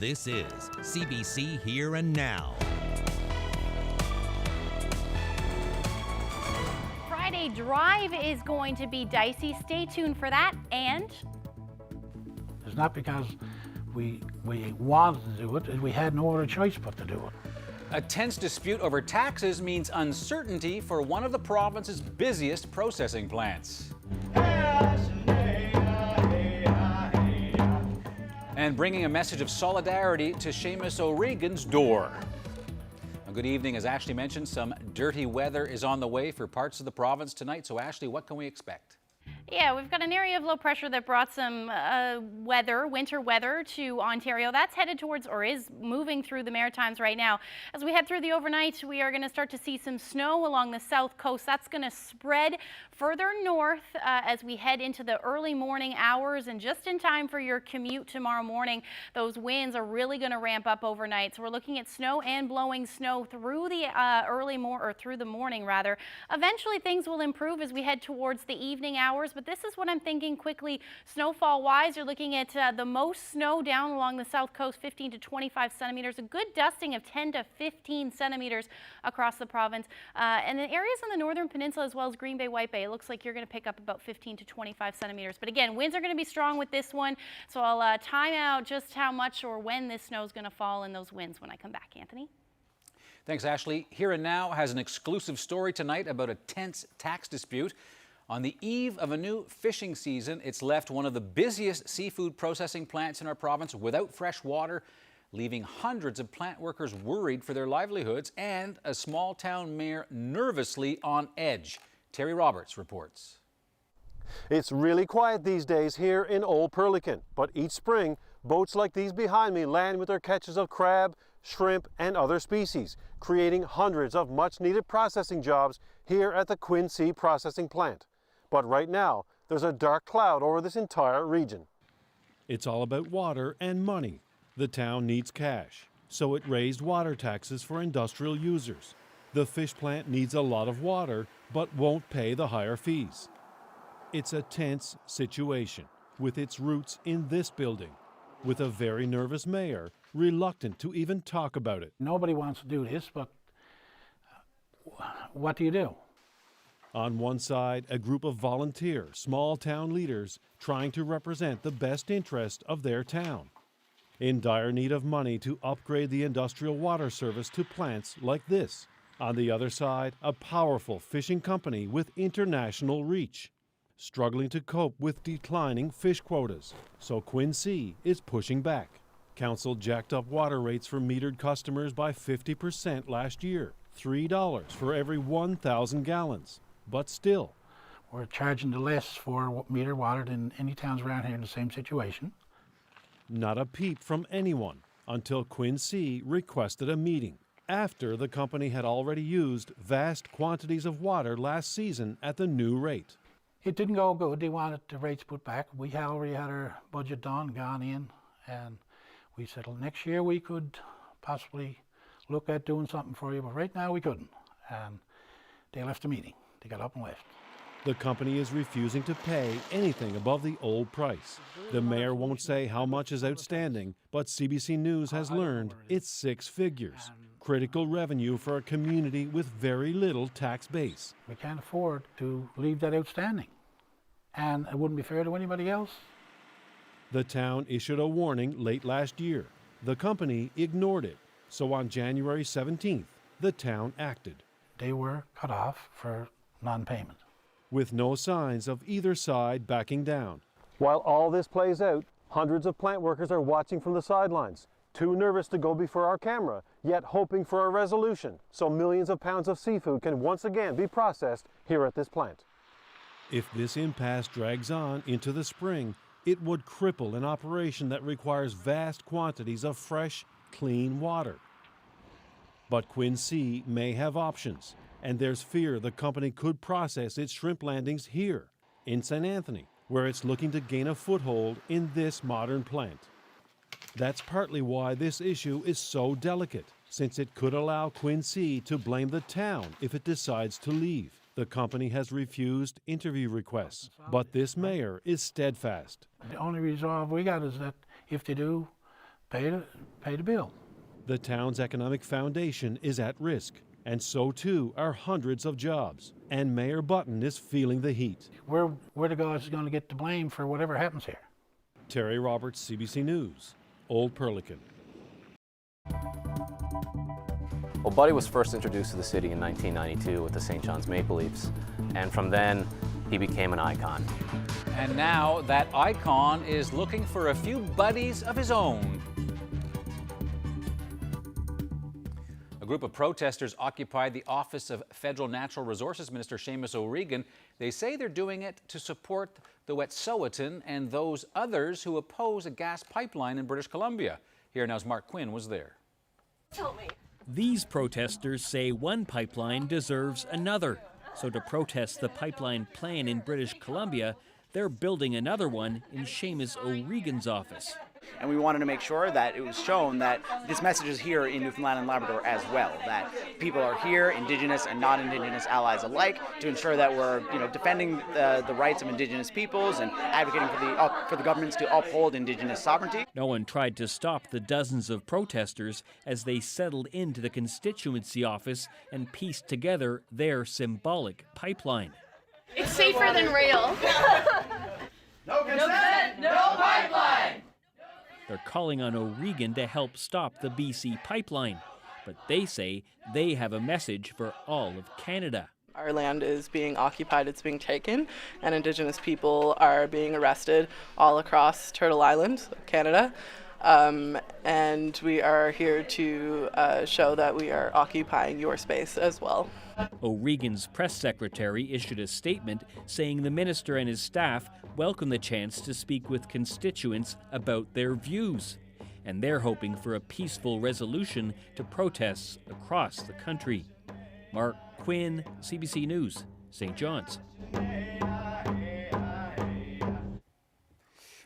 This is CBC Here and Now. Friday drive is going to be dicey. Stay tuned for that. And it's not because we wanted to do it, we had no other choice but to do it. A tense dispute over taxes means uncertainty for one of the province's busiest processing plants. And bringing a message of solidarity to Seamus O'Regan's door. Well, good evening. As Ashley mentioned, some dirty weather is on the way for parts of the province tonight. So Ashley, what can we expect? yeah, we've got an area of low pressure that brought some winter weather to Ontario. That's headed towards, or is moving through the Maritimes right now. As we head through the overnight, we are going to start to see some snow along the south coast. That's going to spread further north as we head into the early morning hours, and just in time for your commute tomorrow morning. Those winds are really going to ramp up overnight. So we're looking at snow and blowing snow through the through the morning rather. Eventually things will improve as we head towards the evening hours, but this is what I'm thinking quickly snowfall wise. You're looking at the most snow down along the south coast, 15 to 25 centimeters, a good dusting of 10 to 15 centimeters across the province. And in areas on the northern peninsula as well as Green Bay, White Bay, it looks like you're going to pick up about 15 to 25 centimeters. But again, winds are going to be strong with this one, so I'll time out just how much or when this snow is going to fall in those winds when I come back. Anthony? Thanks, Ashley. Here and Now has an exclusive story tonight about a tense tax dispute. On the eve of a new fishing season, it's left one of the busiest seafood processing plants in our province without fresh water, leaving hundreds of plant workers worried for their livelihoods and a small town mayor nervously on edge. Terry Roberts reports. It's really quiet these days here in Old Perlican, but each spring, boats like these behind me land with their catches of crab, shrimp, and other species, creating hundreds of much-needed processing jobs here at the Quincy processing plant. But right now, there's a dark cloud over this entire region. It's all about water and money. The town needs cash, so it raised water taxes for industrial users. The fish plant needs a lot of water, but won't pay the higher fees. It's a tense situation, with its roots in this building, with a very nervous mayor reluctant to even talk about it. Nobody wants to do this, but what do you do? On one side, a group of volunteer, small town leaders trying to represent the best interest of their town. In dire need of money to upgrade the industrial water service to plants like this. On the other side, a powerful fishing company with international reach, struggling to cope with declining fish quotas. So Quincy is pushing back. Council jacked up water rates for metered customers by 50% last year, $3 for every 1,000 gallons. But still, we're charging the less for metered water than any towns around here in the same situation. Not a peep from anyone until Quincy requested a meeting, after the company had already used vast quantities of water last season at the new rate. It didn't go good. They wanted the rates put back. We already had our budget done, gone in, and we said, well, next year we could possibly look at doing something for you, but right now we couldn't. And they left the meeting. They got up and left. The company is refusing to pay anything above the old price. The mayor won't say how much is outstanding, but CBC News has learned it's 6 figures. Critical revenue for a community with very little tax base. We can't afford to leave that outstanding, and it wouldn't be fair to anybody else. The town issued a warning late last year. The company ignored it, so on January 17th, the town acted. They were cut off for non-payment, with no signs of either side backing down. While all this plays out, hundreds of plant workers are watching from the sidelines, too nervous to go before our camera, yet hoping for a resolution so millions of pounds of seafood can once again be processed here at this plant. If this impasse drags on into the spring, it would cripple an operation that requires vast quantities of fresh, clean water. But Quincy may have options, and there's fear the company could process its shrimp landings here in St. Anthony, where it's looking to gain a foothold in this modern plant. That's partly why this issue is so delicate, since it could allow Quincy to blame the town if it decides to leave. The company has refused interview requests, but this mayor is steadfast. The only resolve we got is that if they do, pay the bill. The town's economic foundation is at risk, and so too are hundreds of jobs. And Mayor Button is feeling the heat. We're the guys going to get the blame for whatever happens here. Terry Roberts, CBC News, Old Perlican. Well, Buddy was first introduced to the city in 1992 with the St. John's Maple Leafs, and from then he became an icon. And now that icon is looking for a few buddies of his own. A group of protesters occupied the office of Federal Natural Resources Minister Seamus O'Regan. They say they're doing it to support the Wet'suwet'en and those others who oppose a gas pipeline in British Columbia. Here now's Mark Quinn was there. Tell me. These protesters say one pipeline deserves another. So to protest the pipeline plan in British Columbia, they're building another one in Seamus O'Regan's office. And we wanted to make sure that it was shown that this message is here in Newfoundland and Labrador as well, that people are here, Indigenous and non-Indigenous allies alike, to ensure that we're defending the rights of Indigenous peoples and advocating for the governments to uphold Indigenous sovereignty. No one tried to stop the dozens of protesters as they settled into the constituency office and pieced together their symbolic pipeline. It's safer than rail. No consent, no pipeline! They're calling on O'Regan to help stop the BC pipeline, but they say they have a message for all of Canada. Our land is being occupied, it's being taken, and Indigenous people are being arrested all across Turtle Island, Canada. And we are here to show that we are occupying your space as well. O'Regan's press secretary issued a statement saying the minister and his staff welcome the chance to speak with constituents about their views. And they're hoping for a peaceful resolution to protests across the country. Mark Quinn, CBC News, St. John's.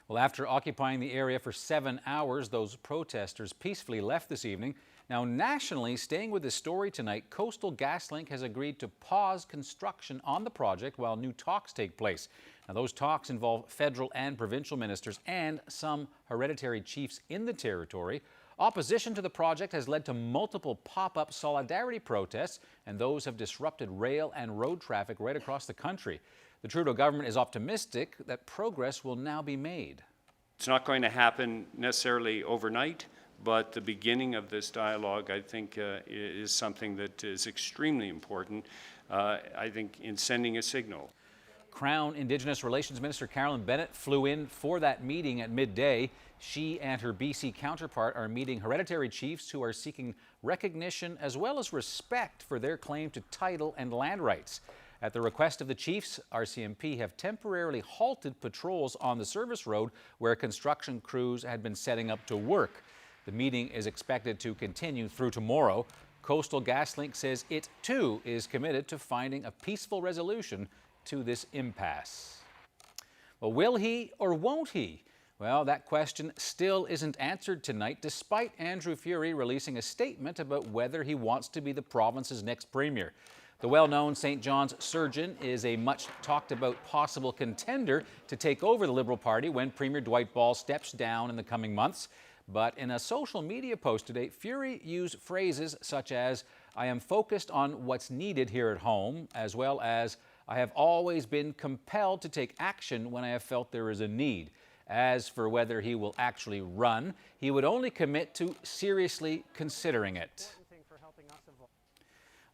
Well, after occupying the area for 7 hours, those protesters peacefully left this evening. Now, nationally, staying with this story tonight, Coastal GasLink has agreed to pause construction on the project while new talks take place. Now, those talks involve federal and provincial ministers and some hereditary chiefs in the territory. Opposition to the project has led to multiple pop-up solidarity protests, and those have disrupted rail and road traffic right across the country. The Trudeau government is optimistic that progress will now be made. It's not going to happen necessarily overnight, but the beginning of this dialogue, I think, is something that is extremely important, I think, in sending a signal. Crown Indigenous Relations Minister Carolyn Bennett flew in for that meeting at midday. She and her BC counterpart are meeting hereditary chiefs who are seeking recognition as well as respect for their claim to title and land rights. At the request of the chiefs, RCMP have temporarily halted patrols on the service road where construction crews had been setting up to work. The meeting is expected to continue through tomorrow. Coastal GasLink says it, too, is committed to finding a peaceful resolution to this impasse. Well, will he or won't he? Well, that question still isn't answered tonight, despite Andrew Furey releasing a statement about whether he wants to be the province's next premier. The well-known St. John's surgeon is a much-talked-about possible contender to take over the Liberal Party when Premier Dwight Ball steps down in the coming months. But in a social media post today, Furey used phrases such as, "I am focused on what's needed here at home," as well as, "I have always been compelled to take action when I have felt there is a need." As for whether he will actually run, he would only commit to seriously considering it.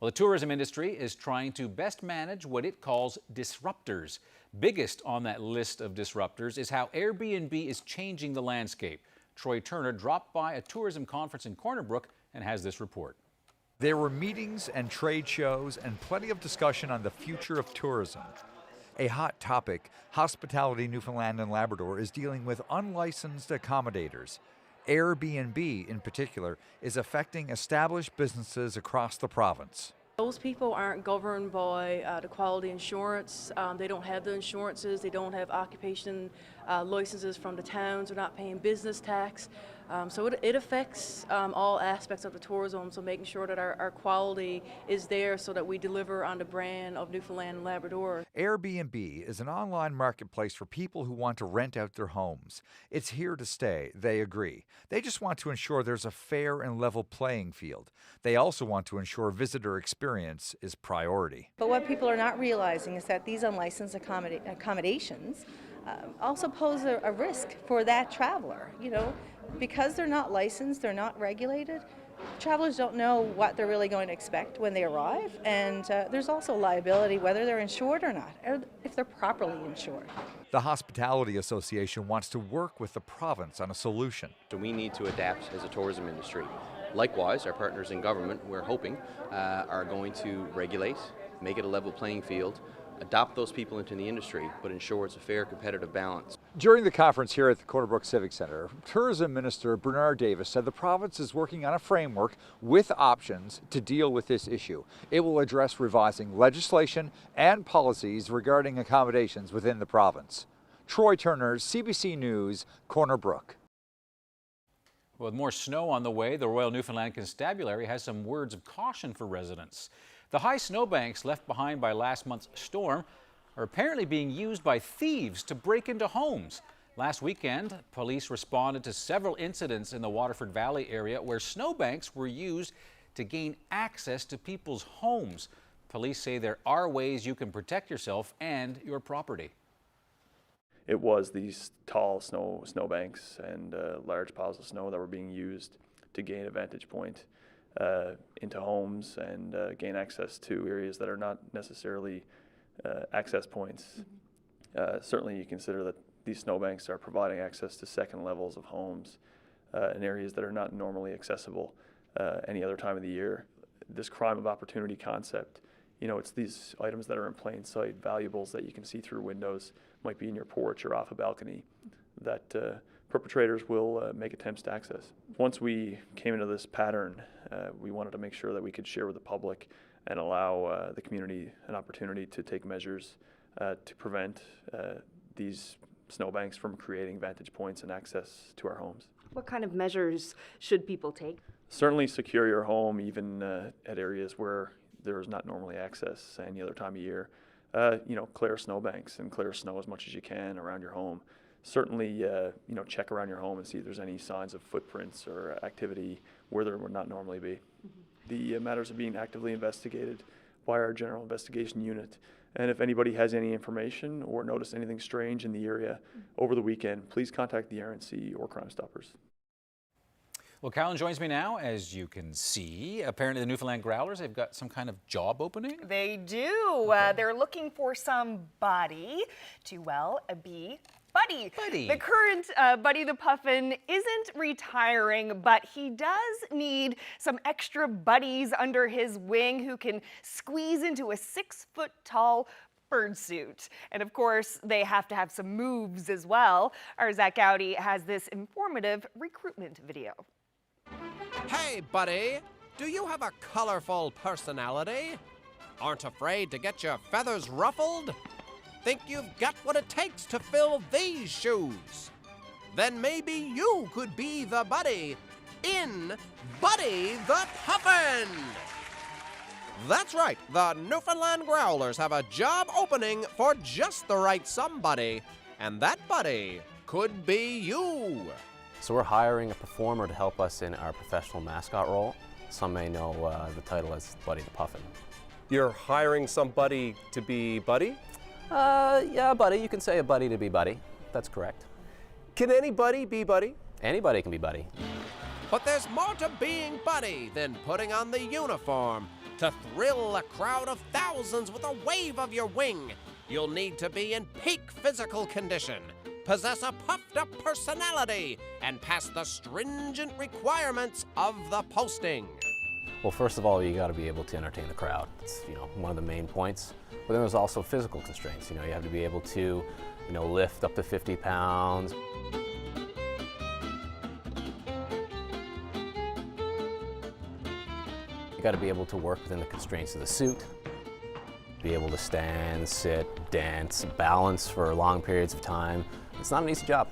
Well, the tourism industry is trying to best manage what it calls disruptors. Biggest on that list of disruptors is how Airbnb is changing the landscape. Troy Turner dropped by a tourism conference in Corner Brook and has this report. There were meetings and trade shows and plenty of discussion on the future of tourism. A hot topic, Hospitality Newfoundland and Labrador is dealing with unlicensed accommodators. Airbnb, in particular, is affecting established businesses across the province. Those people aren't governed by the quality insurance. They don't have the insurances. They don't have occupation licenses from the towns, we're not paying business tax. So it affects all aspects of the tourism, so making sure that our quality is there so that we deliver on the brand of Newfoundland and Labrador. Airbnb is an online marketplace for people who want to rent out their homes. It's here to stay, they agree. They just want to ensure there's a fair and level playing field. They also want to ensure visitor experience is priority. But what people are not realizing is that these unlicensed accommodations also pose a risk for that traveler. Because they're not licensed, they're not regulated, travelers don't know what they're really going to expect when they arrive, and there's also liability whether they're insured or not, or if they're properly insured. The Hospitality Association wants to work with the province on a solution. So we need to adapt as a tourism industry. Likewise, our partners in government, we're hoping, are going to regulate, make it a level playing field, adopt those people into the industry, but ensure it's a fair, competitive balance. During the conference here at the Corner Brook Civic Centre, Tourism Minister Bernard Davis said the province is working on a framework with options to deal with this issue. It will address revising legislation and policies regarding accommodations within the province. Troy Turner, CBC News, Corner Brook. With more snow on the way, the Royal Newfoundland Constabulary has some words of caution for residents. The high snowbanks left behind by last month's storm are apparently being used by thieves to break into homes. Last weekend, police responded to several incidents in the Waterford Valley area where snowbanks were used to gain access to people's homes. Police say there are ways you can protect yourself and your property. It was these tall snowbanks and large piles of snow that were being used to gain a vantage point into homes and gain access to areas that are not necessarily access points. Certainly you consider that these snowbanks are providing access to second levels of homes in areas that are not normally accessible any other time of the year. This crime of opportunity concept, it's these items that are in plain sight, valuables that you can see through windows, might be in your porch or off a balcony, that perpetrators will make attempts to access. Once we came into this pattern, we wanted to make sure that we could share with the public and allow the community an opportunity to take measures to prevent these snowbanks from creating vantage points and access to our homes. What kind of measures should people take? Certainly secure your home, even at areas where there is not normally access any other time of year. Clear snowbanks and clear snow as much as you can around your home. Certainly, check around your home and see if there's any signs of footprints or activity where there would not normally be. The matters are being actively investigated by our General Investigation Unit. And if anybody has any information or noticed anything strange in the area over the weekend, please contact the RNC or Crime Stoppers. Well, Callan joins me now. As you can see, apparently the Newfoundland Growlers, they've got some kind of job opening. They do. Okay. They're looking for somebody to, be Buddy. The current Buddy the Puffin isn't retiring, but he does need some extra buddies under his wing who can squeeze into a 6-foot-tall bird suit. And of course, they have to have some moves as well. Our Zach Gowdy has this informative recruitment video. Hey, buddy, do you have a colorful personality? Aren't afraid to get your feathers ruffled? Think you've got what it takes to fill these shoes? Then maybe you could be the buddy in Buddy the Puffin! That's right, the Newfoundland Growlers have a job opening for just the right somebody, and that buddy could be you. So we're hiring a performer to help us in our professional mascot role. Some may know the title as Buddy the Puffin. You're hiring somebody to be Buddy? Yeah, Buddy. You can say a buddy to be Buddy. That's correct. Can anybody be Buddy? Anybody can be Buddy. But there's more to being Buddy than putting on the uniform. To thrill a crowd of thousands with a wave of your wing, you'll need to be in peak physical condition, possess a puffed-up personality, and pass the stringent requirements of the posting. Well, first of all, you got to be able to entertain the crowd. It's, one of the main points. But then there's also physical constraints. You have to be able to, lift up to 50 pounds. You got to be able to work within the constraints of the suit. Be able to stand, sit, dance, balance for long periods of time. It's not an easy job.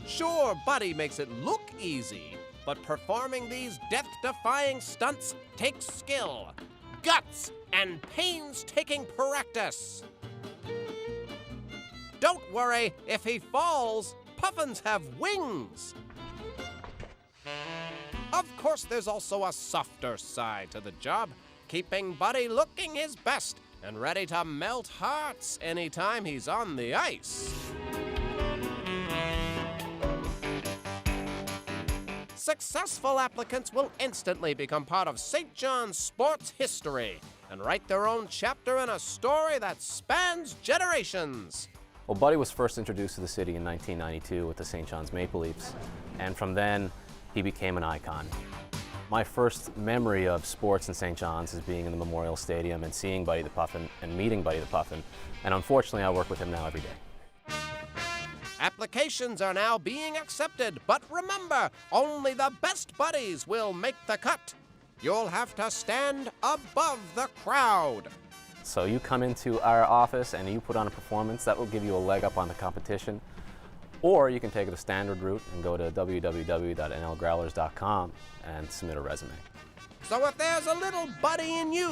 Sure, Buddy makes it look easy, but performing these death-defying stunts takes skill, guts, and painstaking practice. Don't worry, if he falls, puffins have wings. Of course, there's also a softer side to the job, keeping Buddy looking his best and ready to melt hearts anytime he's on the ice. Successful applicants will instantly become part of St. John's sports history and write their own chapter in a story that spans generations. Well, Buddy was first introduced to the city in 1992 with the St. John's Maple Leafs, and from then, he became an icon. My first memory of sports in St. John's is being in the Memorial Stadium and seeing Buddy the Puffin and meeting Buddy the Puffin, and unfortunately I work with him now every day. Applications are now being accepted, but remember, only the best buddies will make the cut. You'll have to stand above the crowd. So you come into our office and you put on a performance that will give you a leg up on the competition. Or you can take the standard route and go to www.nlgrowlers.com and submit a resume. So if there's a little buddy in you,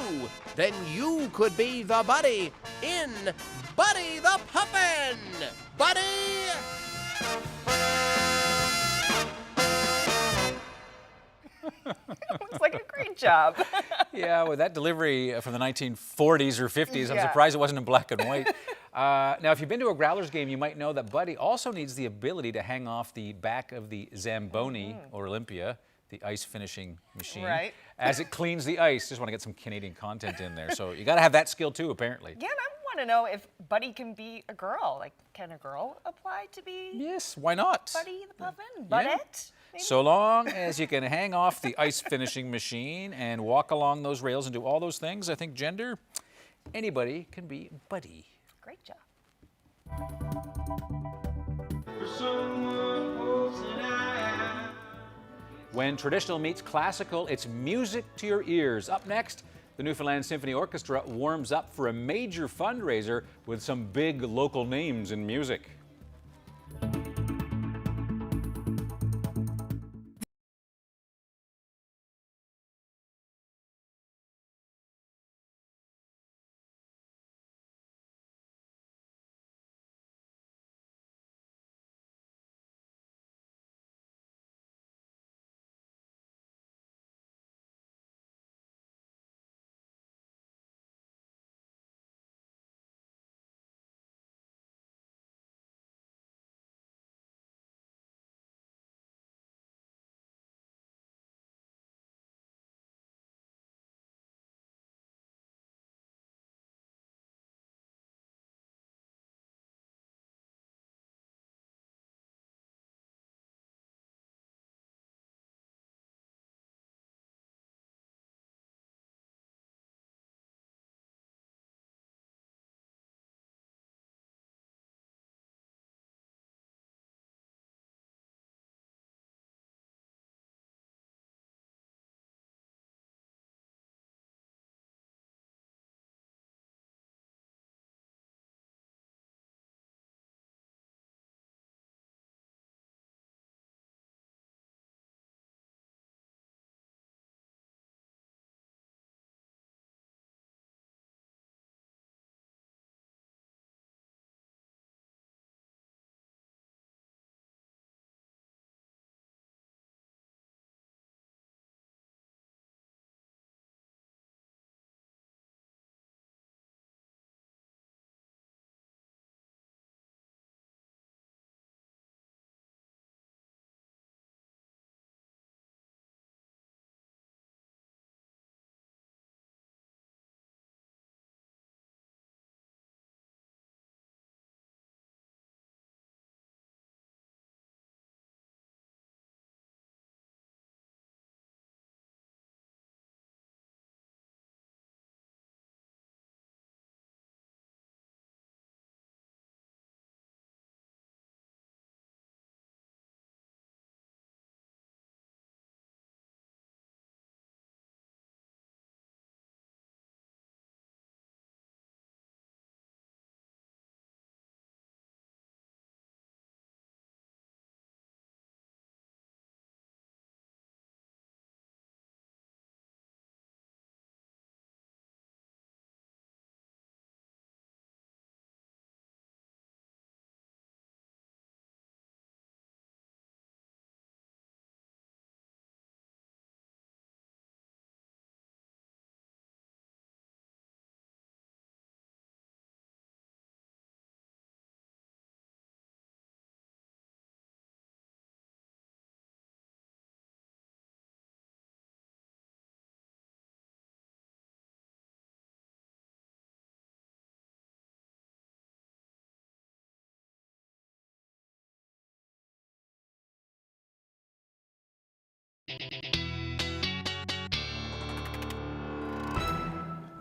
then you could be the buddy in Buddy the Puffin! Buddy! Looks like a great job. Yeah, with that delivery from the 1940s or 50s, I'm Yeah. surprised it wasn't in black and white. Now, if you've been to a Growlers game, you might know that Buddy also needs the ability to hang off the back of the Zamboni or Olympia, the ice finishing machine, Right. as it cleans the ice. Just want to get some Canadian content in there. So you got to have that skill too, apparently. Yeah, and I want to know if Buddy can be a girl. Like, can a girl apply to be? Yes, why not? Buddy the Puffin? Yeah. Budette? Maybe? So long as you can hang off the ice finishing machine and walk along those rails and do all those things, I think gender, anybody can be Buddy. Great job. When traditional meets classical, it's music to your ears. Up next, the Newfoundland Symphony Orchestra warms up for a major fundraiser with some big local names in music.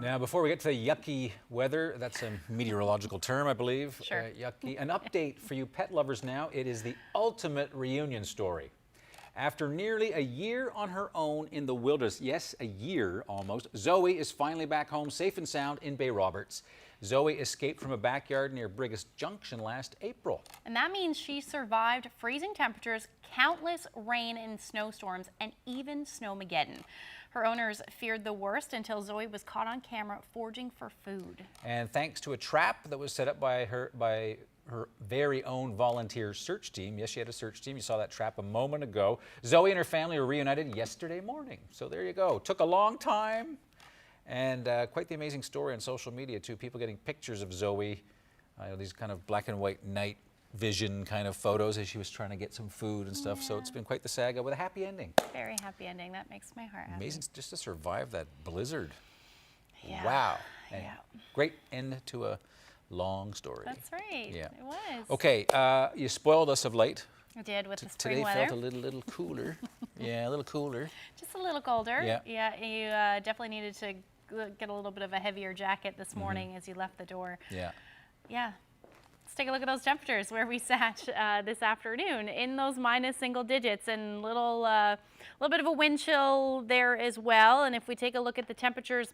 Now, before we get to the yucky weather, that's a meteorological term, I believe. Sure. Yucky. An update for you pet lovers now. It is the ultimate reunion story. After nearly a year on her own in the wilderness, yes, a year almost, Zoe is finally back home safe and sound in Bay Roberts. Zoe escaped from a backyard near Brigus Junction last April. And that means she survived freezing temperatures, countless rain and snowstorms, and even Snowmageddon. Her owners feared the worst until Zoe was caught on camera foraging for food. And thanks to a trap that was set up by her very own volunteer search team. Yes, she had a search team. You saw that trap a moment ago. Zoe and her family were reunited yesterday morning. So there you go. Took a long time. And quite the amazing story on social media, too. People getting pictures of Zoe, these kind of black and white night vision kind of photos as she was trying to get some food and stuff. So it's been quite the saga with a happy ending. Very happy ending. That makes my heart happy. Amazing just to survive that blizzard. Yeah. Wow. And great end to a long story. That's right. Yeah. It was. Okay, you spoiled us of late. I did with the spring Today weather. felt a little cooler. Yeah, a little cooler. Just a little colder. Yeah. Yeah, you definitely needed to get a little bit of a heavier jacket this morning as you left the door. Yeah. Yeah. Let's take a look at those temperatures where we sat this afternoon in those minus single digits, and little bit of a wind chill there as well. And if we take a look at the temperatures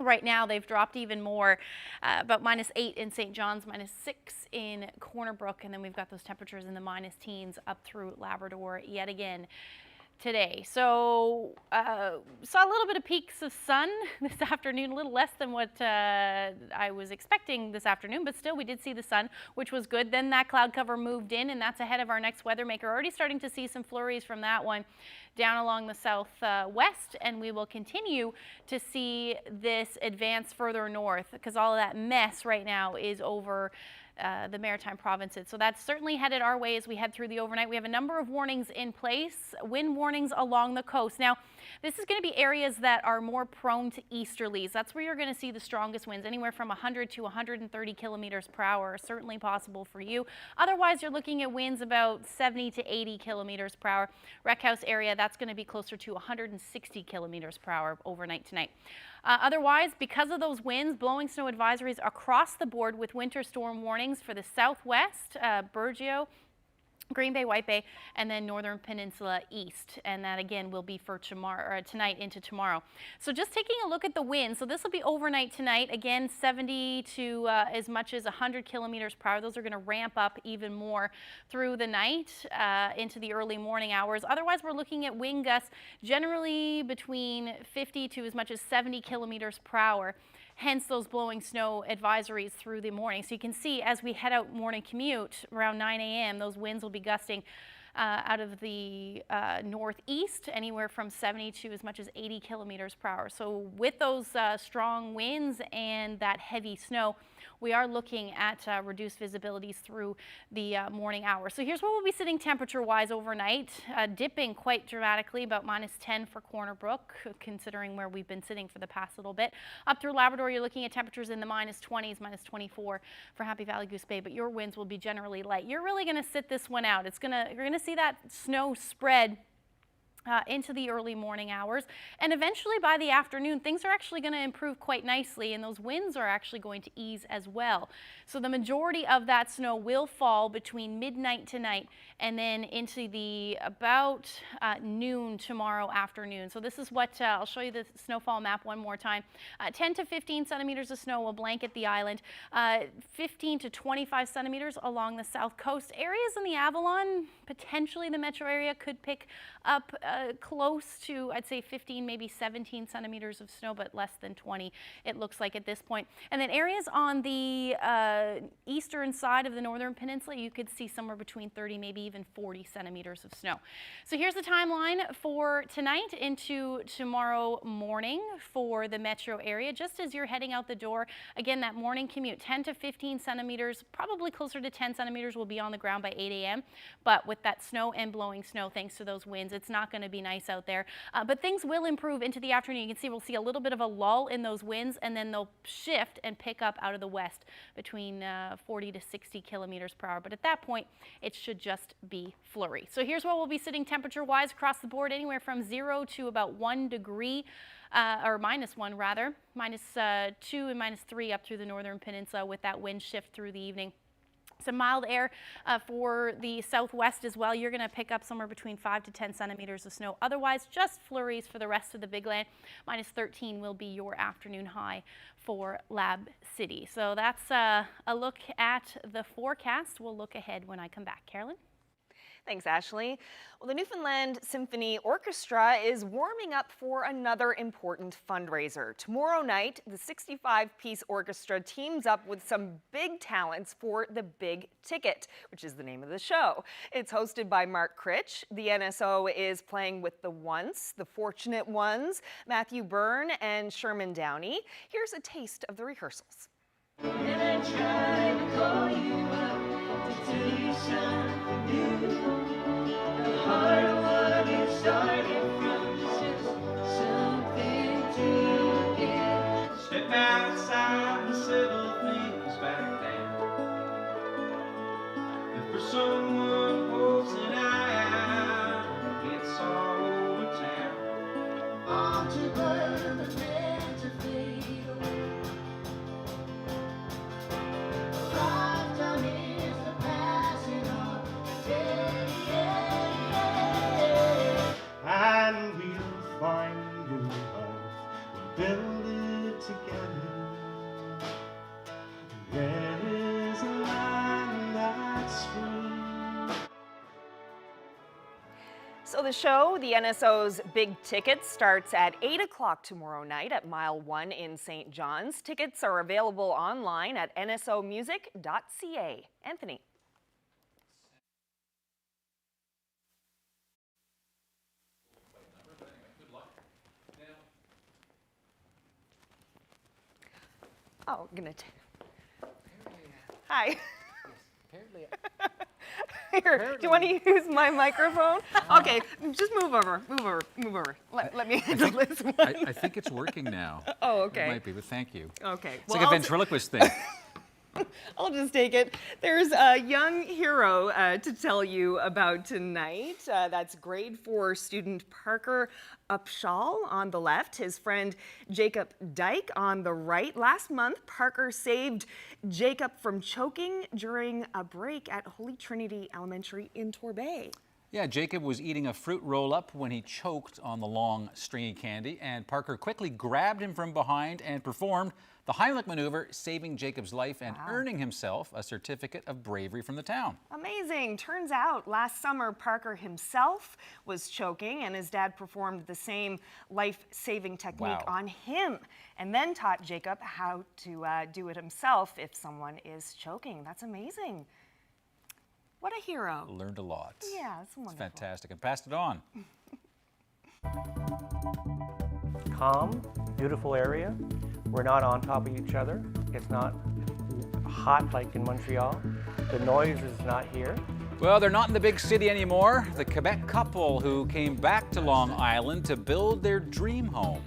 right now, they've dropped even more, about -8 in St. John's, -6 in Corner Brook, and then we've got those temperatures in the minus teens up through Labrador yet again today. So saw a little bit of peaks of sun this afternoon, a little less than what I was expecting this afternoon, but still we did see the sun, which was good. Then that cloud cover moved in, and that's ahead of our next weather maker. Already starting to see some flurries from that one down along the southwest, and we will continue to see this advance further north because all of that mess right now is over the Maritime provinces. So that's certainly headed our way as we head through the overnight. We have a number of warnings in place, wind warnings along the coast. Now, this is going to be areas that are more prone to easterlies. That's where you're going to see the strongest winds, anywhere from 100 to 130 kilometers per hour, are certainly possible for you. Otherwise, you're looking at winds about 70 to 80 kilometers per hour. Wreck House area, that's going to be closer to 160 kilometers per hour overnight tonight. Otherwise, because of those winds, blowing snow advisories across the board with winter storm warnings for the southwest, Burgeo, Green Bay, White Bay, and then Northern Peninsula east. And that again will be for tomorrow, or tonight into tomorrow. So just taking a look at the wind. So this will be overnight tonight. Again, 70 to as much as 100 kilometers per hour. Those are going to ramp up even more through the night into the early morning hours. Otherwise, we're looking at wind gusts generally between 50 to as much as 70 kilometers per hour. Hence those blowing snow advisories through the morning. So you can see as we head out morning commute around 9 a.m., those winds will be gusting out of the northeast, anywhere from 70 to as much as 80 kilometers per hour. So with those strong winds and that heavy snow, we are looking at reduced visibilities through the morning hours. So here's where we'll be sitting temperature-wise overnight, dipping quite dramatically, about -10 for Corner Brook, considering where we've been sitting for the past little bit. Up through Labrador, you're looking at temperatures in the -20s, -24 for Happy Valley Goose Bay, but your winds will be generally light. You're really going to sit this one out. You're going to see that snow spread into the early morning hours, and eventually by the afternoon things are actually going to improve quite nicely, and those winds are actually going to ease as well. So the majority of that snow will fall between midnight tonight and then into the about noon tomorrow afternoon. So this is what I'll show you the snowfall map one more time. 10 to 15 centimeters of snow will blanket the island, 15 to 25 centimeters along the south coast. Areas in the Avalon, potentially the metro area, could pick up close to, I'd say 15, maybe 17 centimeters of snow, but less than 20 it looks like at this point. And then areas on the eastern side of the Northern Peninsula, you could see somewhere between 30, maybe even 40 centimeters of snow. So here's the timeline for tonight into tomorrow morning for the metro area. Just as you're heading out the door, again, that morning commute, 10 to 15 centimeters, probably closer to 10 centimeters will be on the ground by 8 a.m. But with that snow and blowing snow, thanks to those winds, it's not going to be nice out there. But things will improve into the afternoon. You can see we'll see a little bit of a lull in those winds, and then they'll shift and pick up out of the west between 40 to 60 kilometers per hour. But at that point, it should just be flurry. So here's where we'll be sitting temperature-wise across the board, anywhere from 0 to about 1 degree or -1 rather, -2 and -3 up through the northern peninsula with that wind shift through the evening. Some mild air for the southwest as well. You're going to pick up somewhere between 5 to 10 centimeters of snow. Otherwise, just flurries for the rest of the big land. -13 will be your afternoon high for Lab City. So that's a look at the forecast. We'll look ahead when I come back. Carolyn? Thanks, Ashley. Well, the Newfoundland Symphony Orchestra is warming up for another important fundraiser. Tomorrow night, the 65-piece orchestra teams up with some big talents for the Big Ticket, which is the name of the show. It's hosted by Mark Critch. The NSO is playing with the Once, the Fortunate Ones, Matthew Byrne, and Sherman Downey. Here's a taste of the rehearsals. And I tried to call you up to tell you something new. The heart of what you started from is just something to give. Step outside and settle things back down. And for someone holds an eye out, it's all over town. On to burn the men to fade away. And we'll find new life, we'll build it together. There is a land that's free. So the show, the NSO's Big Ticket, starts at 8 o'clock tomorrow night at Mile 1 in St. John's. Tickets are available online at nsomusic.ca. Anthony. Oh, Hi. Here, do you want to use my microphone? Okay, just move over. Let me handle this one. I think it's working now. Oh, okay. It might be, but thank you. Okay. It's like a ventriloquist thing. I'll just take it. There's a young hero to tell you about tonight. That's grade 4 student Parker Upshaw on the left, his friend Jacob Dyke on the right. Last month, Parker saved Jacob from choking during a break at Holy Trinity Elementary in Torbay. Yeah, Jacob was eating a fruit roll-up when he choked on the long, stringy candy, and Parker quickly grabbed him from behind and performed the Heimlich maneuver, saving Jacob's life and earning himself a certificate of bravery from the town. Amazing. Turns out last summer, Parker himself was choking, and his dad performed the same life-saving technique on him, and then taught Jacob how to do it himself if someone is choking. That's amazing. What a hero. Learned a lot. Yeah, it's wonderful. It's fantastic, and passed it on. Calm, beautiful area. We're not on top of each other. It's not hot like in Montreal. The noise is not here. Well, they're not in the big city anymore. The Quebec couple who came back to Long Island to build their dream home.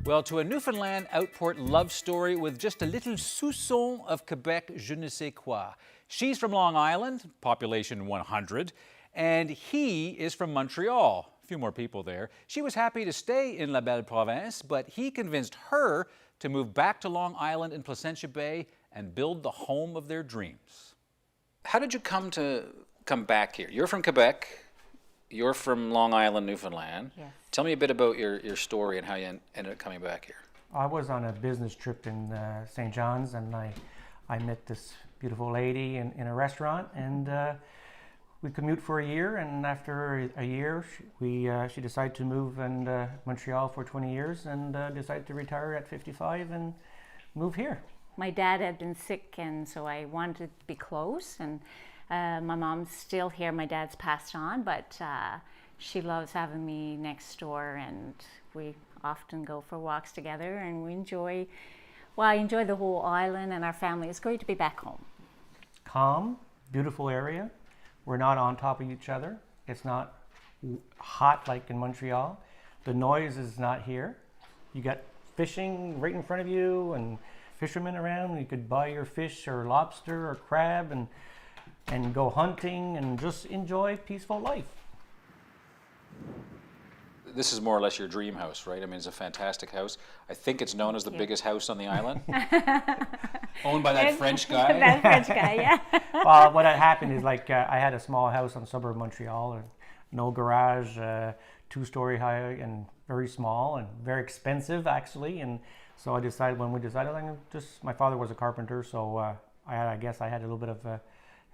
Well, to a Newfoundland outport love story with just a little soupçon of Quebec je ne sais quoi. She's from Long Island, population 100, and he is from Montreal. A few more people there. She was happy to stay in La Belle Province, but he convinced her to move back to Long Island in Placentia Bay and build the home of their dreams. How did you come back here? You're from Quebec. You're from Long Island, Newfoundland. Yes. Tell me a bit about your story and how you ended up coming back here. I was on a business trip in St. John's, and I met this beautiful lady in a restaurant, and we commute for a year, and after a year she decided to move in Montreal for 20 years and decided to retire at 55 and move here. My dad had been sick, and so I wanted to be close, and my mom's still here. My dad's passed on, but she loves having me next door, and we often go for walks together, and we enjoy, well, I enjoy the whole island and our family. It's great to be back home. Calm, beautiful area. We're not on top of each other. It's not hot like in Montreal. The noise is not here. You got fishing right in front of you and fishermen around. You could buy your fish or lobster or crab and go hunting and just enjoy peaceful life. This is more or less your dream house, right? I mean, it's a fantastic house. I think it's known as the biggest house on the island. Owned by that French guy. That French guy, yeah. Well, what had happened is I had a small house on the suburb of Montreal, no garage, 2-story high and very small and very expensive actually. And so I decided, my father was a carpenter, so I guess I had a little bit of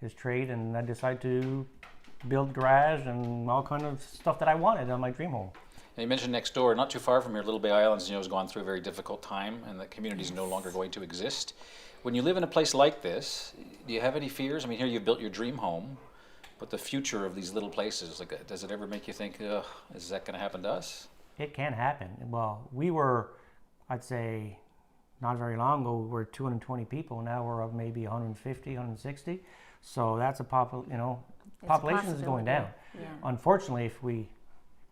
his trade, and I decided to build garage and all kind of stuff that I wanted on my dream home. Now you mentioned next door, not too far from here, Little Bay Islands, has gone through a very difficult time, and the community is no longer going to exist. When you live in a place like this, do you have any fears? I mean, here you've built your dream home, but the future of these little places, does it ever make you think, is that going to happen to us? It can happen. Well, we were, I'd say, not very long ago, we were 220 people. Now we're up maybe 150, 160. So that's population is going down. Yeah. Unfortunately, if we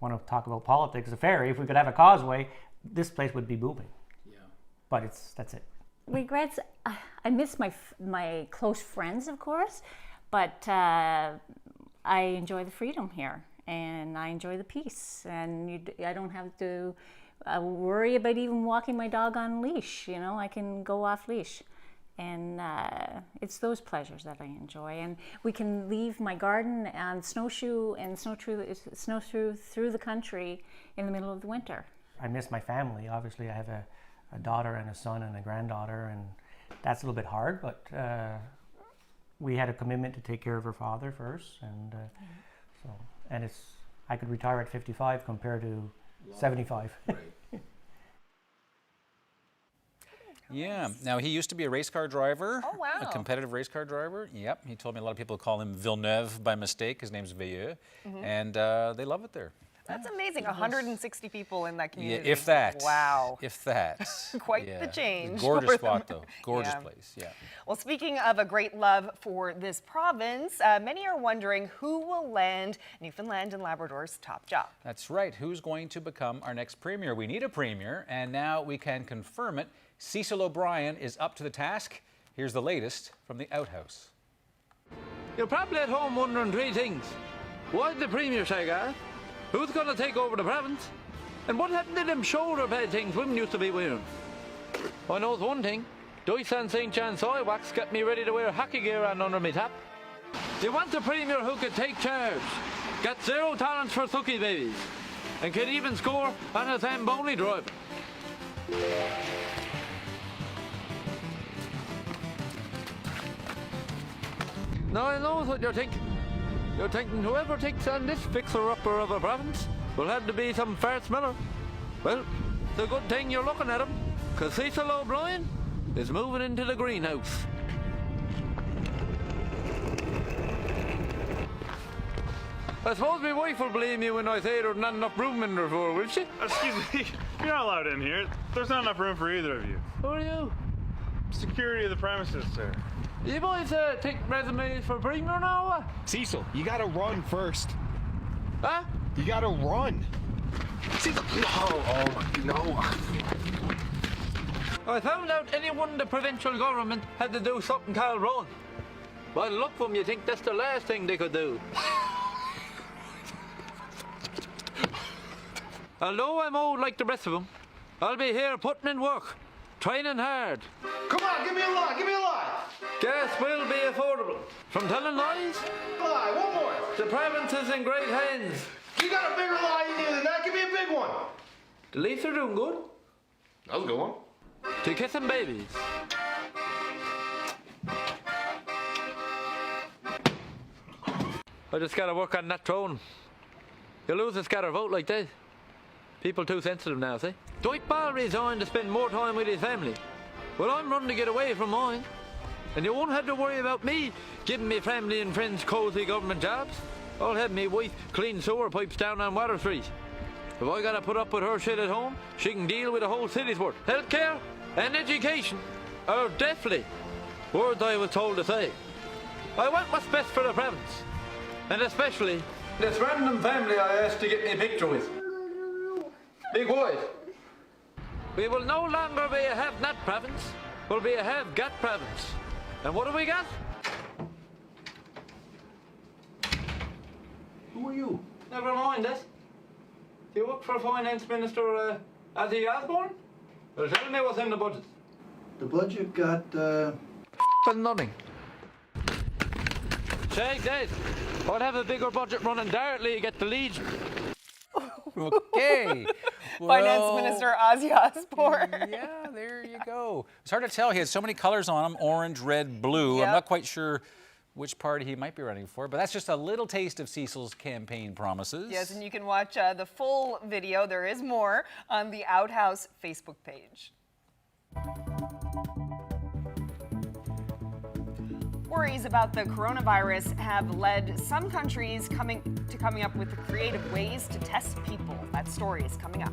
want to talk about politics, a ferry, if we could have a causeway, this place would be booming. Yeah. But that's it. Regrets, I miss my close friends, of course, but I enjoy the freedom here, and I enjoy the peace, and I don't have to worry about even walking my dog on leash. I can go off leash. And it's those pleasures that I enjoy. And we can leave my garden and snowshoe through the country in the middle of the winter. I miss my family. Obviously, I have a daughter and a son and a granddaughter, and that's a little bit hard, but we had a commitment to take care of her father first, and I could retire at 55 compared to 75. Right. Yeah. Now, he used to be a race car driver. Oh, wow. A competitive race car driver. Yep. He told me a lot of people call him Villeneuve by mistake. His name's Veilleux. Mm-hmm. And they love it there. That's amazing. 160 people in that community. Yeah, if that. Wow. If that. Quite the change. Gorgeous spot, though. Gorgeous place, yeah. Well, speaking of a great love for this province, many are wondering who will land Newfoundland and Labrador's top job. That's right. Who's going to become our next premier? We need a premier, and now we can confirm it. Cecil O'Brien is up to the task. Here's the latest from the outhouse. You're probably at home wondering three things. Why did the Premier say that? Who's going to take over the province? And what happened to them shoulder pad things women used to be wearing? I know one thing. Dice and St. John's soy wax got me ready to wear hockey gear on under my top. You want the Premier who could take charge, got zero tolerance for sucky babies, and could even score on a Zamboni drive. Now I know what you're thinking. You're thinking whoever takes on this fixer-upper of a province will have to be some fart smeller. Well, it's a good thing you're looking at him, because Cecil O'Brien is moving into the greenhouse. I suppose my wife will blame you when I say there's not enough room in there for her, will she? Excuse me, you're not allowed in here. There's not enough room for either of you. Who are you? Security of the premises, sir. You boys take resumes for Premier now? Cecil, you gotta run first. Huh? You gotta run. Cecil, no. Oh, no. I found out anyone in the provincial government had to do something called run. By the look of them, you think that's the last thing they could do. Although I'm old like the rest of them, I'll be here putting in work, training hard. Come on, give me a lie, give me a lie. Gas will be affordable. From telling lies? Lie, one more. The province is in great hands. You got a bigger lie in you than that, give me a big one. The Leafs are doing good. That was a good one. To kissing babies. I just gotta work on that throne. You lose a scatter vote like that. People too sensitive now, see? Dwight Ball resigned to spend more time with his family. Well, I'm running to get away from mine. And you won't have to worry about me giving me family and friends cosy government jobs. I'll have me wife clean sewer pipes down on Water Street. If I gotta put up with her shit at home, she can deal with the whole city's worth. Healthcare and education are definitely words I was told to say. I want what's best for the province. And especially this random family I asked to get me a picture with. Be quiet. We will no longer be a have-not province. We'll be a have-got province. And what do we got? Who are you? Never mind that. Do you work for Finance Minister Ozzy Osbourne? Well, tell me what's in the budget. The budget got, nothing. Shake that. I'd have a bigger budget running directly to get the Legion. Okay. Finance Minister Ozzy Osbourne. Yeah, there you go. It's hard to tell. He had so many colors on him, orange, red, blue. Yep. I'm not quite sure which party he might be running for, but that's just a little taste of Cecil's campaign promises. Yes, and you can watch the full video. There is more on the Outhouse Facebook page. Worries about the coronavirus have led some countries coming up with creative ways to test people. That story is coming up.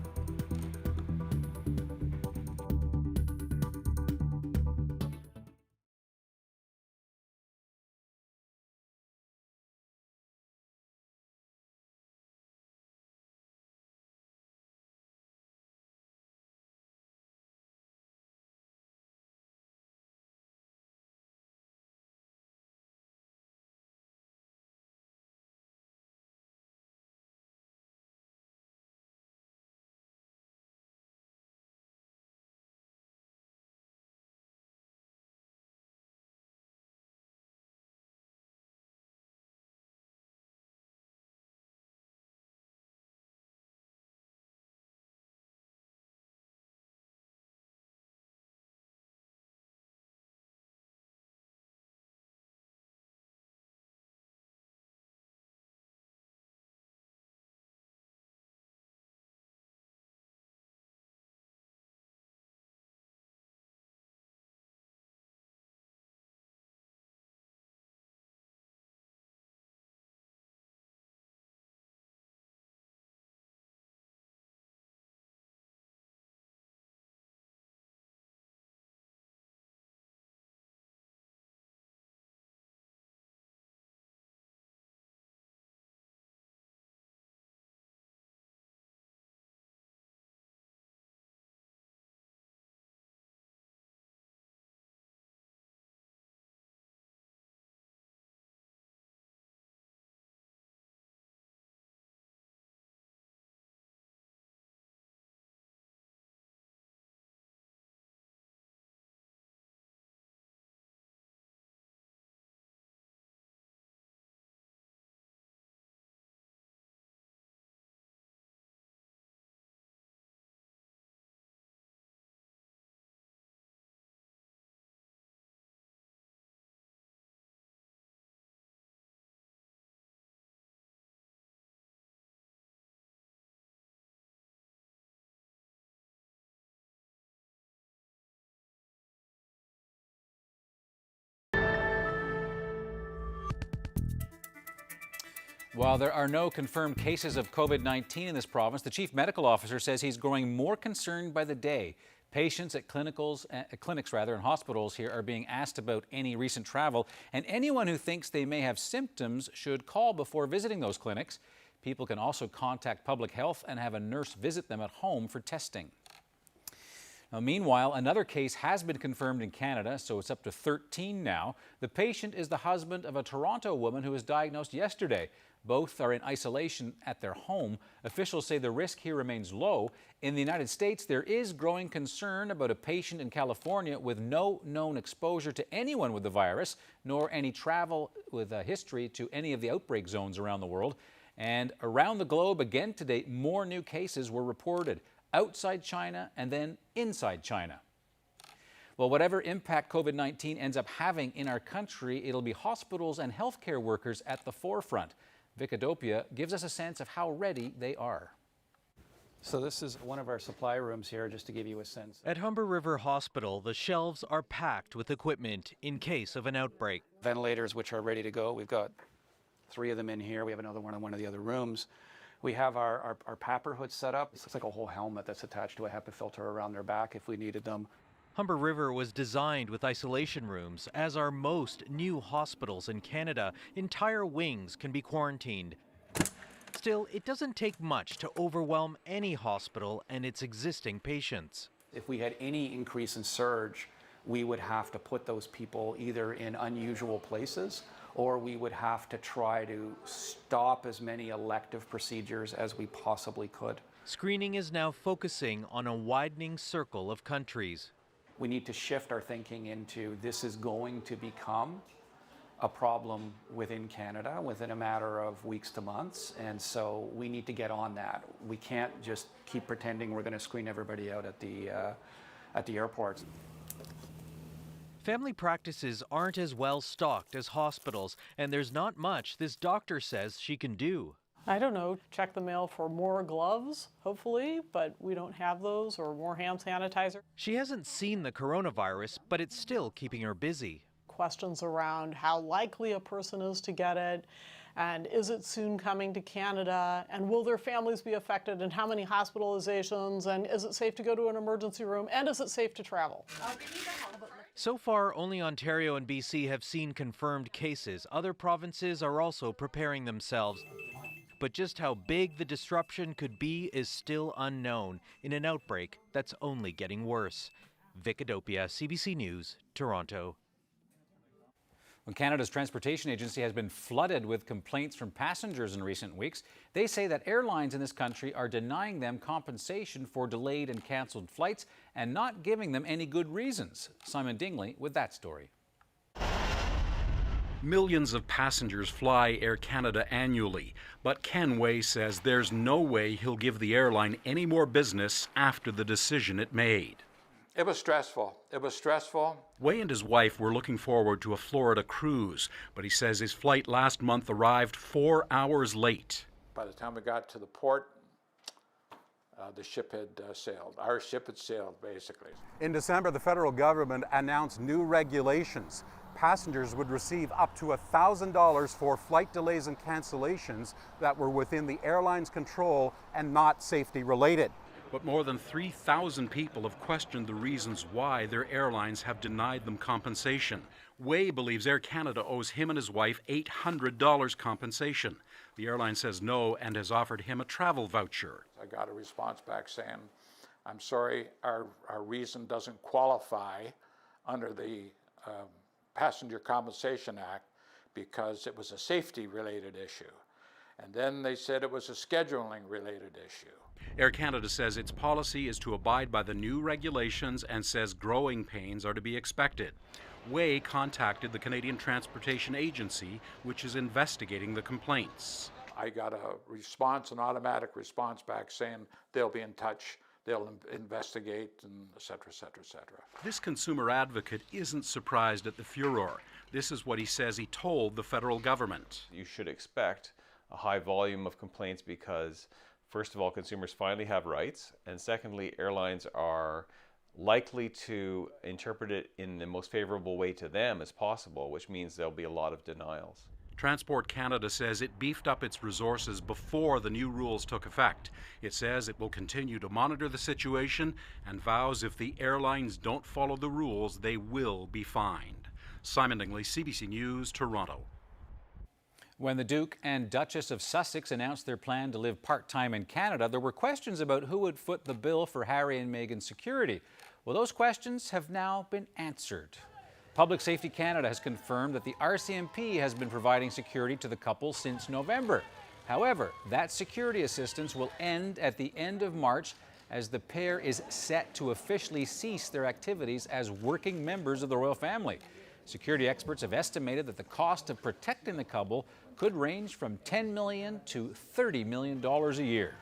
While there are no confirmed cases of COVID-19 in this province, the chief medical officer says he's growing more concerned by the day. Patients at clinics and hospitals here are being asked about any recent travel, and anyone who thinks they may have symptoms should call before visiting those clinics. People can also contact public health and have a nurse visit them at home for testing. Now, meanwhile, another case has been confirmed in Canada, so it's up to 13 now. The patient is the husband of a Toronto woman who was diagnosed yesterday. Both are in isolation at their home. Officials say the risk here remains low. In the United States, there is growing concern about a patient in California with no known exposure to anyone with the virus, nor any travel with a history to any of the outbreak zones around the world. And around the globe, again today, more new cases were reported outside China and then inside China. Well, whatever impact COVID-19 ends up having in our country, it'll be hospitals and healthcare workers at the forefront. Vicadopia gives us a sense of how ready they are. So this is one of our supply rooms here, just to give you a sense. At Humber River Hospital, the shelves are packed with equipment in case of an outbreak. Ventilators which are ready to go. We've got 3 of them in here. We have another one in one of the other rooms. We have our PAPR hood set up. It's like a whole helmet that's attached to a HEPA filter around their back if we needed them. Humber River was designed with isolation rooms, as are most new hospitals in Canada. Entire wings can be quarantined. Still, it doesn't take much to overwhelm any hospital and its existing patients. If we had any increase in surge, we would have to put those people either in unusual places, or we would have to try to stop as many elective procedures as we possibly could. Screening is now focusing on a widening circle of countries. We need to shift our thinking into this is going to become a problem within Canada within a matter of weeks to months, and so we need to get on that. We can't just keep pretending we're going to screen everybody out at the airports. Family practices aren't as well stocked as hospitals, and there's not much this doctor says she can do. I don't know, check the mail for more gloves, hopefully, but we don't have those, or more hand sanitizer. She hasn't seen the coronavirus, but it's still keeping her busy. Questions around how likely a person is to get it, and is it soon coming to Canada, and will their families be affected, and how many hospitalizations, and is it safe to go to an emergency room, and is it safe to travel? So far, only Ontario and BC have seen confirmed cases. Other provinces are also preparing themselves. But just how big the disruption could be is still unknown in an outbreak that's only getting worse. Vicadopia, CBC News, Toronto. Well, Canada's Transportation Agency has been flooded with complaints from passengers in recent weeks. They say that airlines in this country are denying them compensation for delayed and cancelled flights and not giving them any good reasons. Simon Dingley with that story. Millions of passengers fly Air Canada annually, but Ken Way says there's no way he'll give the airline any more business after the decision it made. It was stressful. It was stressful. Way and his wife were looking forward to a Florida cruise, but he says his flight last month arrived 4 hours late. By the time we got to the port, the ship had sailed. Our ship had sailed, basically. In December, the federal government announced new regulations. Passengers would receive up to $1,000 for flight delays and cancellations that were within the airline's control and not safety related. But more than 3,000 people have questioned the reasons why their airlines have denied them compensation. Way believes Air Canada owes him and his wife $800 compensation. The airline says no and has offered him a travel voucher. I got a response back saying, I'm sorry, our reason doesn't qualify under the Passenger Compensation Act because it was a safety-related issue. And then they said it was a scheduling-related issue. Air Canada says its policy is to abide by the new regulations and says growing pains are to be expected. Way contacted the Canadian Transportation Agency, which is investigating the complaints. I got a response, an automatic response back saying they'll be in touch, they'll investigate, and et cetera, et cetera, et cetera. This consumer advocate isn't surprised at the furor. This is what he says he told the federal government. You should expect a high volume of complaints because, first of all, consumers finally have rights, and secondly, airlines are likely to interpret it in the most favorable way to them as possible, which means there'll be a lot of denials. Transport Canada says it beefed up its resources before the new rules took effect. It says it will continue to monitor the situation and vows if the airlines don't follow the rules, they will be fined. Simon Dingley, CBC News, Toronto. When the Duke and Duchess of Sussex announced their plan to live part-time in Canada, there were questions about who would foot the bill for Harry and Meghan's security. Well, those questions have now been answered. Public Safety Canada has confirmed that the RCMP has been providing security to the couple since November. However, that security assistance will end at the end of March as the pair is set to officially cease their activities as working members of the royal family. Security experts have estimated that the cost of protecting the couple could range from $10 million to $30 million a year.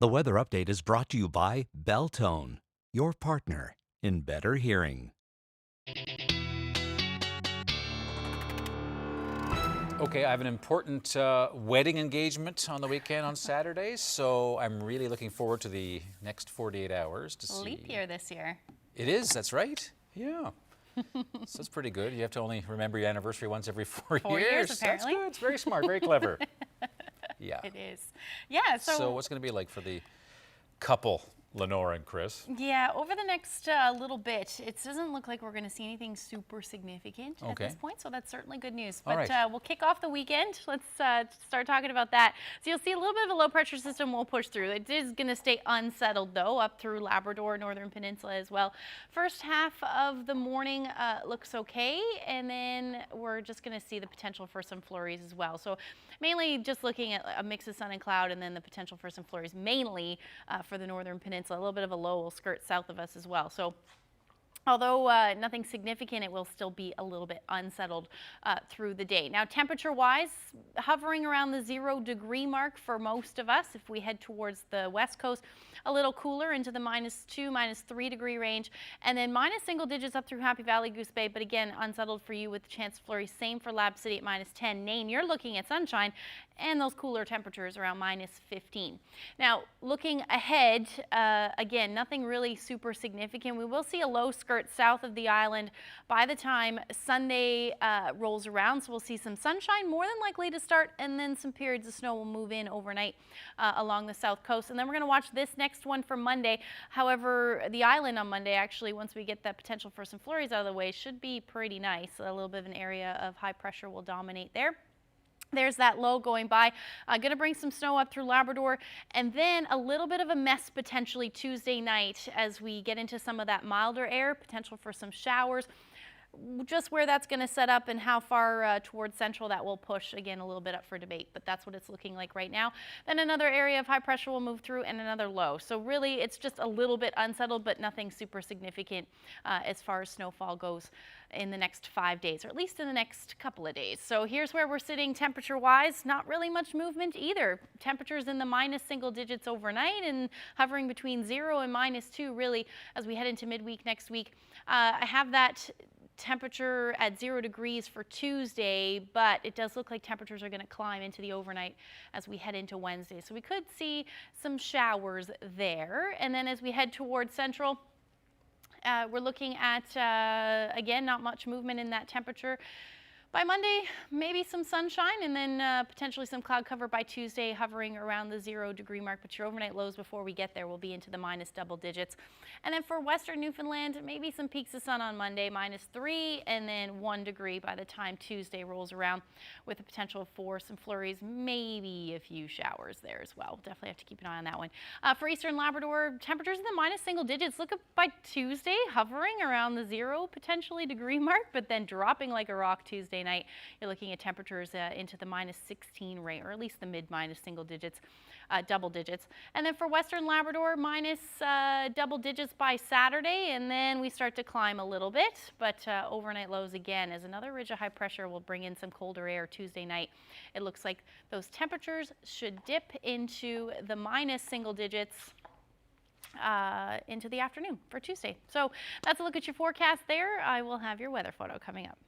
The weather update is brought to you by Belltone, your partner in better hearing. Okay, I have an important wedding engagement on the weekend on Saturdays, so I'm really looking forward to the next 48 hours to see. Leap year this year. It is, that's right. Yeah. So that's pretty good. You have to only remember your anniversary once every 4 years. 4 years, apparently. That's good. It's very smart, very clever. Yeah. It is. Yeah, So what's going to be like for the couple, Lenore and Chris? Yeah, over the next little bit, it doesn't look like we're going to see anything super significant at this point, so that's certainly good news. But we'll kick off the weekend. Let's start talking about that. So you'll see a little bit of a low pressure system will push through. It is going to stay unsettled, though, up through Labrador, Northern Peninsula as well. First half of the morning looks okay, and then we're just going to see the potential for some flurries as well. So mainly just looking at a mix of sun and cloud, and then the potential for some flurries, mainly for the Northern Peninsula. A little bit of a low will skirt south of us as well. So although nothing significant, it will still be a little bit unsettled through the day. Now, temperature-wise, hovering around the 0 degree mark for most of us. If we head towards the west coast, a little cooler into the -2, -3 degree range, and then minus single digits up through Happy Valley, Goose Bay, but again, unsettled for you with the chance of flurries. Same for Lab City at -10. Nain, you're looking at sunshine, and those cooler temperatures around -15. Now, looking ahead, again, nothing really super significant. We will see a low skirt south of the island by the time Sunday rolls around, so we'll see some sunshine more than likely to start, and then some periods of snow will move in overnight along the south coast. And then we're going to watch this next one for Monday. However, the island on Monday, actually, once we get that potential for some flurries out of the way, should be pretty nice. A little bit of an area of high pressure will dominate there. There's that low going by. Going to bring some snow up through Labrador, and then a little bit of a mess potentially Tuesday night as we get into some of that milder air, potential for some showers. Just where that's going to set up and how far towards central that will push, again, a little bit up for debate, but that's what it's looking like right now. Then another area of high pressure will move through and another low. So really it's just a little bit unsettled, but nothing super significant as far as snowfall goes in the next 5 days, or at least in the next couple of days. So here's where we're sitting temperature wise. Not really much movement either. Temperatures in the minus single digits overnight and hovering between 0 and -2 really as we head into midweek next week. I have that temperature at 0 degrees for Tuesday, but it does look like temperatures are going to climb into the overnight as we head into Wednesday. So we could see some showers there. And then as we head towards central, we're looking at, again, not much movement in that temperature. By Monday, maybe some sunshine, and then potentially some cloud cover by Tuesday, hovering around the 0 degree mark. But your overnight lows before we get there will be into the minus double digits. And then for western Newfoundland, maybe some peaks of sun on Monday, -3, and then 1 degree by the time Tuesday rolls around, with the potential for some flurries, maybe a few showers there as well. Definitely have to keep an eye on that one. For eastern Labrador, temperatures in the minus single digits. Look up by Tuesday, hovering around the 0 potentially degree mark, but then dropping like a rock Tuesday night. You're looking at temperatures into the -16 range, or at least the mid-minus single digits, double digits. And then for western Labrador, minus double digits by Saturday, and then we start to climb a little bit, but overnight lows again as another ridge of high pressure will bring in some colder air Tuesday night. It looks like those temperatures should dip into the minus single digits into the afternoon for Tuesday. So that's a look at your forecast there. I will have your weather photo coming up.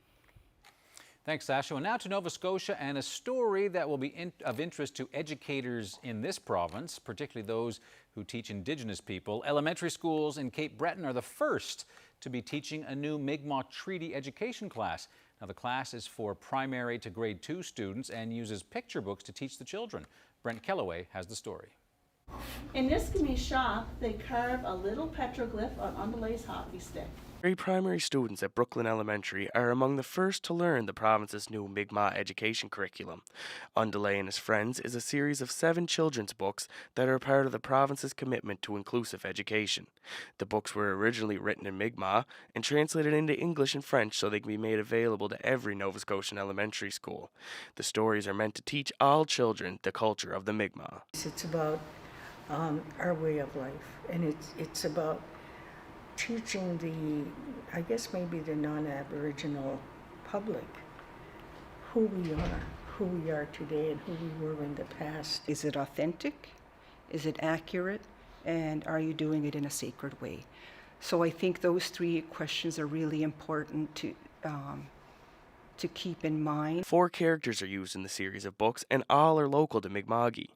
Thanks, Sasha. And now to Nova Scotia and a story that will be of interest to educators in this province, particularly those who teach Indigenous people. Elementary schools in Cape Breton are the first to be teaching a new Mi'kmaq Treaty education class. Now, the class is for primary to grade 2 students and uses picture books to teach the children. Brent Kellaway has the story. In Niskami's shop, they carve a little petroglyph on Undelay's hockey stick. Grade primary students at Brooklyn Elementary are among the first to learn the province's new Mi'kmaq education curriculum. Undelay and His Friends is a series of 7 children's books that are part of the province's commitment to inclusive education. The books were originally written in Mi'kmaq and translated into English and French so they can be made available to every Nova Scotian elementary school. The stories are meant to teach all children the culture of the Mi'kmaq. It's about our way of life, and it's about teaching the, I guess maybe the non-Aboriginal public who we are today and who we were in the past. Is it authentic? Is it accurate? And are you doing it in a sacred way? So I think those 3 questions are really important to keep in mind. 4 characters are used in the series of books, and all are local to Mi'kma'ki.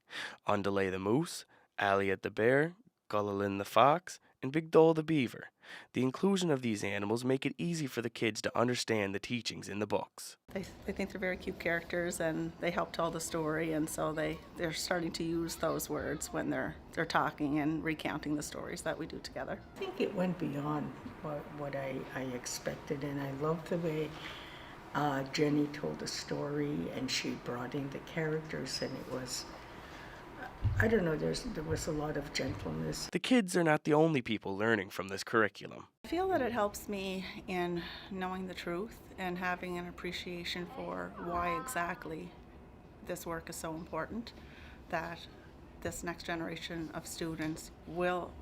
Undelay the moose, Aliat the bear, Gullalin the fox, and Big Dole the beaver. The inclusion of these animals make it easy for the kids to understand the teachings in the books. They think they're very cute characters and they help tell the story, and so they're starting to use those words when they're talking and recounting the stories that we do together. I think it went beyond what I expected, and I love the way Jenny told the story and she brought in the characters, and it was, I don't know, there was a lot of gentleness. The kids are not the only people learning from this curriculum. I feel that it helps me in knowing the truth and having an appreciation for why exactly this work is so important, that this next generation of students will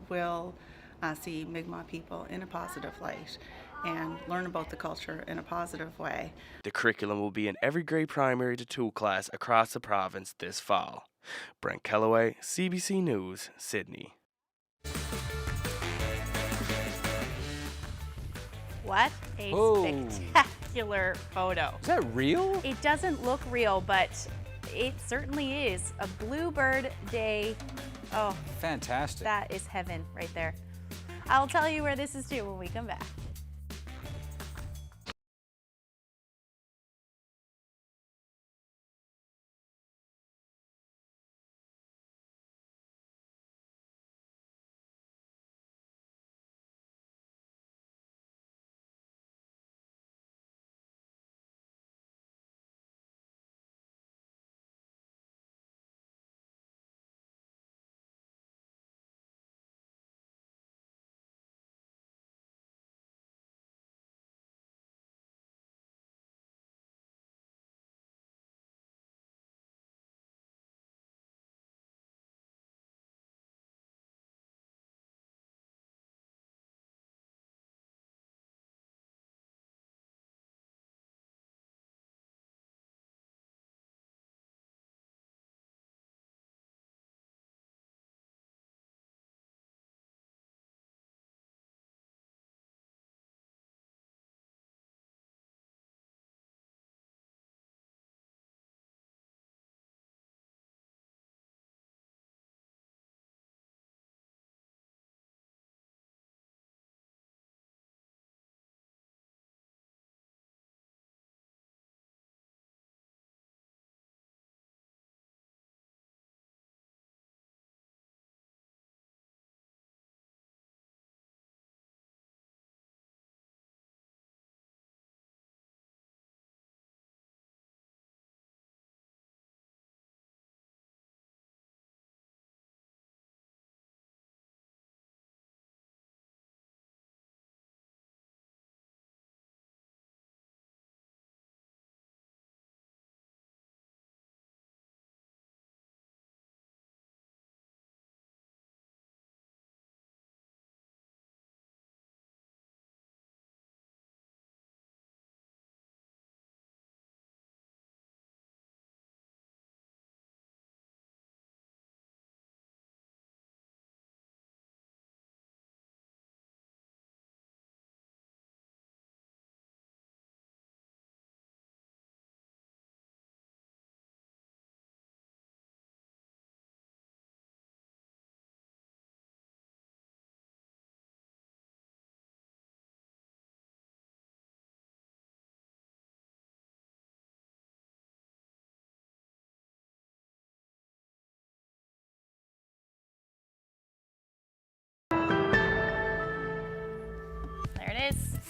see Mi'kmaq people in a positive light and learn about the culture in a positive way. The curriculum will be in every grade primary to 2 class across the province this fall. Brent Kellaway, CBC News, Sydney. What a spectacular photo. Is that real? It doesn't look real, but it certainly is a bluebird day. Oh, fantastic. That is heaven right there. I'll tell you where this is to when we come back.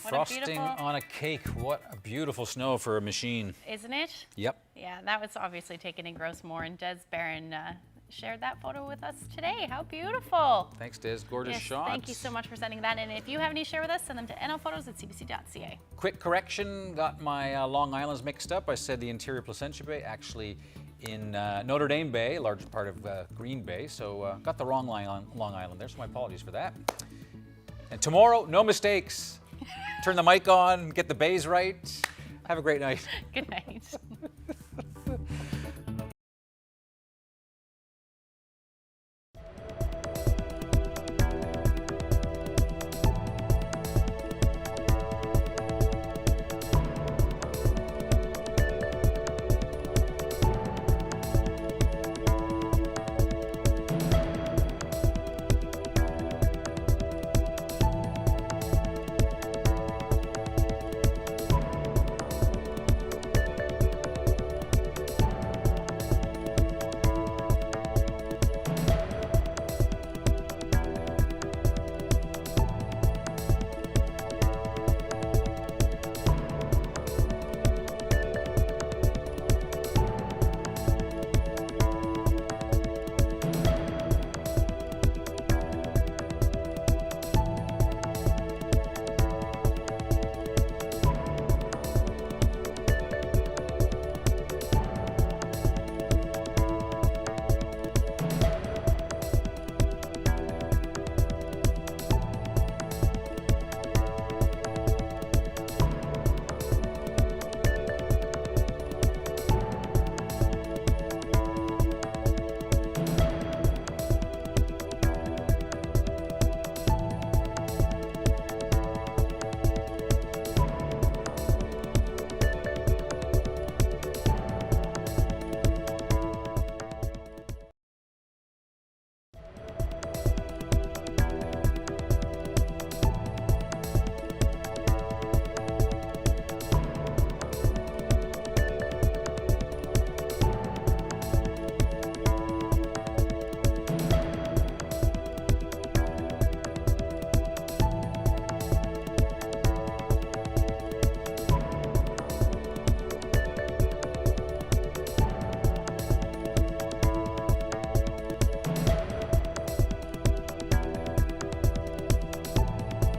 Frosting on a cake. What a beautiful snow for a machine. Isn't it? Yep. Yeah, that was obviously taken in Grossmore, and Des Barron shared that photo with us today. How beautiful. Thanks, Des. Gorgeous yes, shots. Thank you so much for sending that in. If you have any to share with us, send them to nlphotos@cbc.ca. Quick correction, got my Long Islands mixed up. I said the interior Placentia Bay, actually in Notre Dame Bay, a large part of Green Bay, so got the wrong Long Island there, so my apologies for that. And tomorrow, no mistakes. Turn the mic on, get the bays right. Have a great night. Good night.